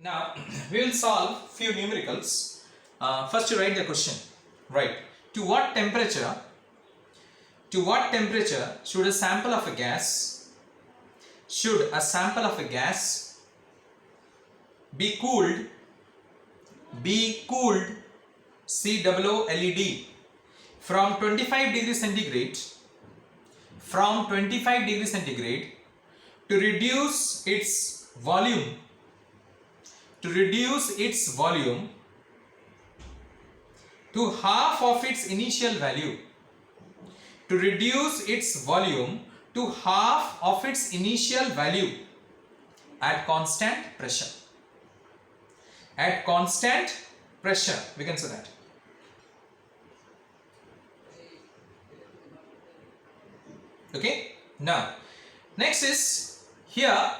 Now we will solve few numericals. First you write the question. Right. To what temperature should a sample of a gas be cooled COOLED from 25 degrees centigrade to reduce its volume to half of its initial value at constant pressure, we can say that. Okay, now next is here.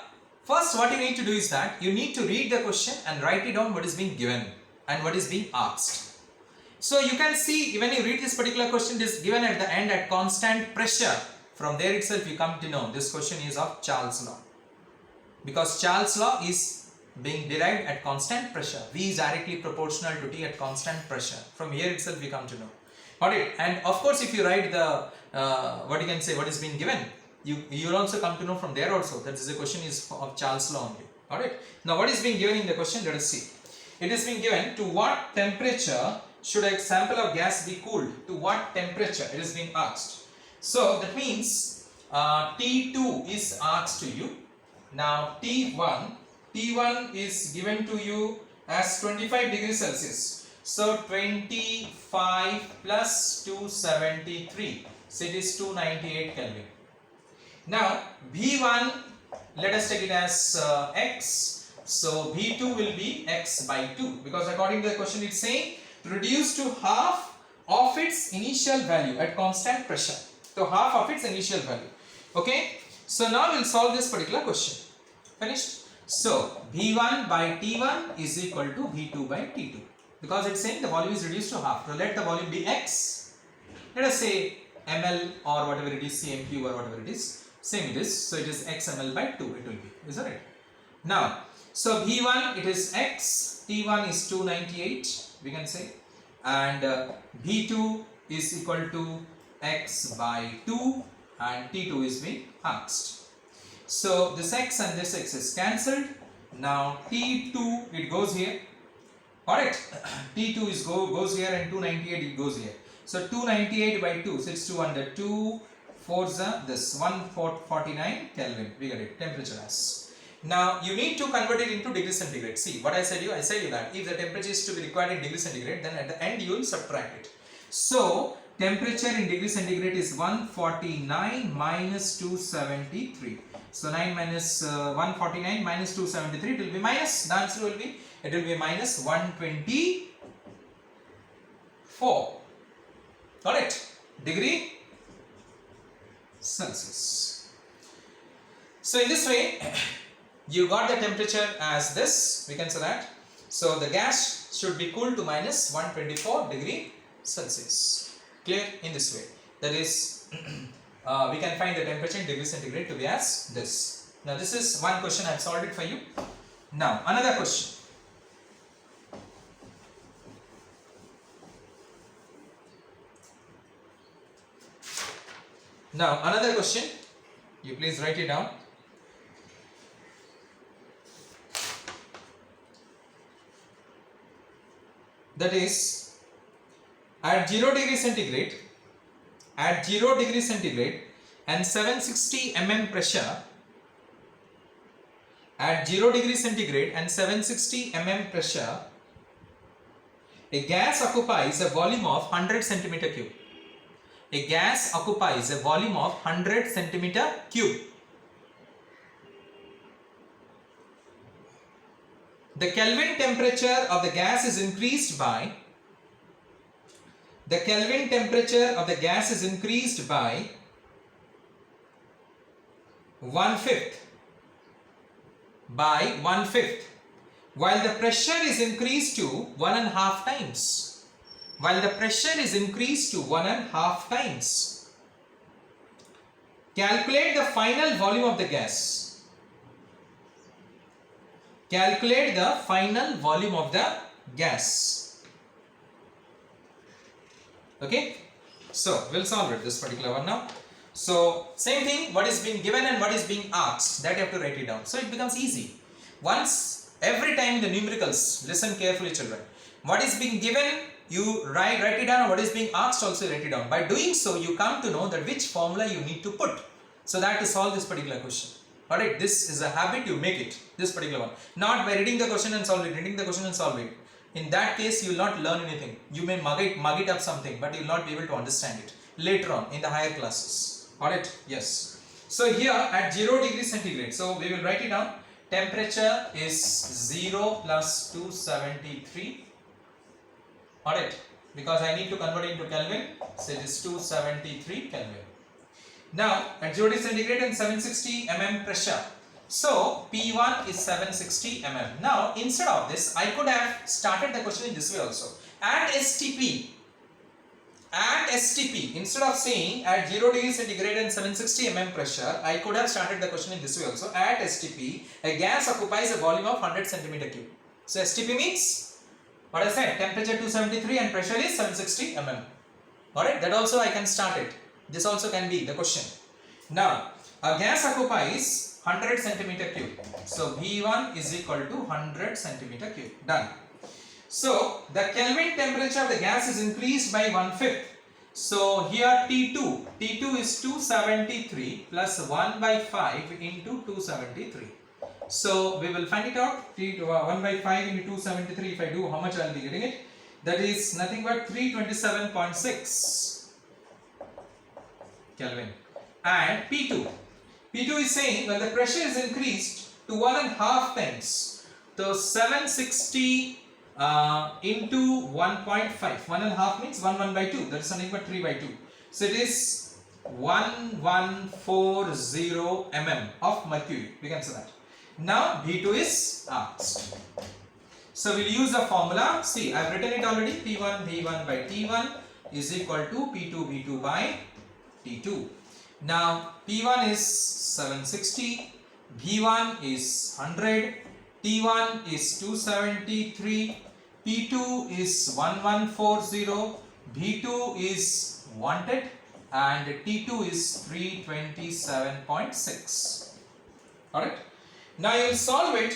First what you need to do is that you need to read the question and write it down what is being given and what is being asked. So you can see when you read this particular question, it is given at the end at constant pressure. From there itself you come to know this question is of Charles' law, because Charles' law is being derived at constant pressure. V is directly proportional to T at constant pressure. From here itself we come to know. Alright, and of course if you write the what you can say what is being given, you will also come to know from there also that this question is of Charles' law only. Alright, now what is being given in the question, let us see. It is being given, to what temperature should a sample of gas be cooled? To what temperature it is being asked. So that means T2 is asked to you. Now T1 is given to you as 25 degrees Celsius. So 25 plus 273, so it is 298 Kelvin. Now V1, let us take it as X. So V2 will be X by 2, because according to the question it's saying reduce to half of its initial value at constant pressure. So half of its initial value. Okay. So now we'll solve this particular question. Finished. So V1 by T1 is equal to V2 by T2, because it's saying the volume is reduced to half. So let the volume be X. Let us say ml or whatever it is, cm3 or whatever it is. Same it is. So it is x ml by 2 it will be. Is that right? Now, so V1 it is X, T1 is 298 we can say, and V2 is equal to X by 2 and T2 is being asked. So this X and this X is cancelled. Now T2 it goes here. Alright, T2 is goes here and 298 it goes here. So 298 by 2, so it's 200. 2 4s this 149 Kelvin. We get it, temperature as. Now you need to convert it into degree centigrade. See what I said you that if the temperature is to be required in degree centigrade, then at the end you will subtract it. So temperature in degree centigrade is 149 minus 273. So 9 minus 149 minus 273, it will be minus, the answer will be, it will be minus 124. Alright, degree Celsius. So in this way you got the temperature as this, we can say that. So the gas should be cooled to minus 124 degree Celsius. Clear? In this way. That is, we can find the temperature in degree centigrade to be as this. Now this is one question, I have solved it for you. Now another question. Now another question, you please write it down. That is, at 0 degree centigrade and 760 mm pressure, at 0 degree centigrade and 760 mm pressure, a gas occupies a volume of 100 centimeter cube. A gas occupies a volume of 100 centimeter cube. The Kelvin temperature of the gas is increased by 1/5 while the pressure is increased to 1.5 times. Calculate the final volume of the gas. calculate the final volume of the gas. Okay, so we'll solve it, this particular one now. So same thing, what is being given and what is being asked, that you have to write it down, so it becomes easy. Once every time in the numericals, listen carefully children, what is being given you write it down, and what is being asked also write it down. By doing so you come to know that which formula you need to put, so that to solve this particular question. Alright, this is a habit, you make it, this particular one, not by reading the question and solve it, reading the question and solve it. In that case you will not learn anything. You may mug it up something, but you will not be able to understand it later on in the higher classes. Alright, yes. So here at 0 degrees centigrade, so we will write it down. Temperature is 0 plus 273. Alright, because I need to convert it into Kelvin, so it is 273 Kelvin. Now at 0 degrees centigrade and 760 mm pressure. So P1 is 760 mm. Now instead of this, I could have started the question in this way also. At STP, instead of saying at 0 degrees centigrade and 760 mm pressure, I could have started the question in this way also. At STP, a gas occupies a volume of 100 centimeter cube. So STP means, what I said, temperature 273 and pressure is 760 mm. Alright, that also I can start it. This also can be the question. Now, a gas occupies 100 centimeter cube. So V1 is equal to 100 centimeter cube. Done. So the Kelvin temperature of the gas is increased by 1/5. So here T2 is 273 plus 1 by 5 into 273. So we will find it out. 1 by 5 into 273, if I do, how much I will be getting it? That is nothing but 327.6 Kelvin. And P2 is saying when the pressure is increased to 1.5 times, so 760 into 1.5, 1.5 means 1 by 2, that is something but 3 by 2. So it is 1140 mm of mercury, we can say that. Now B2 is asked. So we'll use the formula. See, I've written it already. P1 V1 by T1 is equal to P2 V2 by T2. Now P1 is 760, V1 is 100, T1 is 273, P2 is 1140, V2 is wanted, and T2 is 327.6. Alright. Now you will solve it.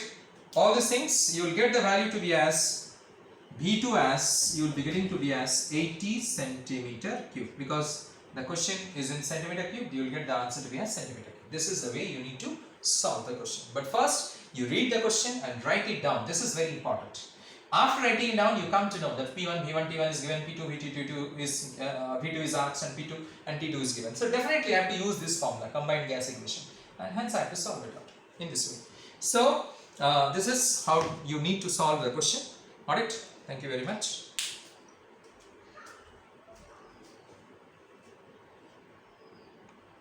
All these things you will get the value to be as V2 as you will be getting to be as 80 centimeter cube, because the question is in centimeter cube, you will get the answer to be as centimeter cube. This is the way you need to solve the question. But first you read the question and write it down. This is very important. After writing it down, you come to know that P1 V1 T1 is given, P2 V2 T2 is V2 is asked, and P2 and T2 is given. So definitely I have to use this formula, combined gas equation, and hence I have to solve it out in this way. So this is how you need to solve the question. Alright, thank you very much.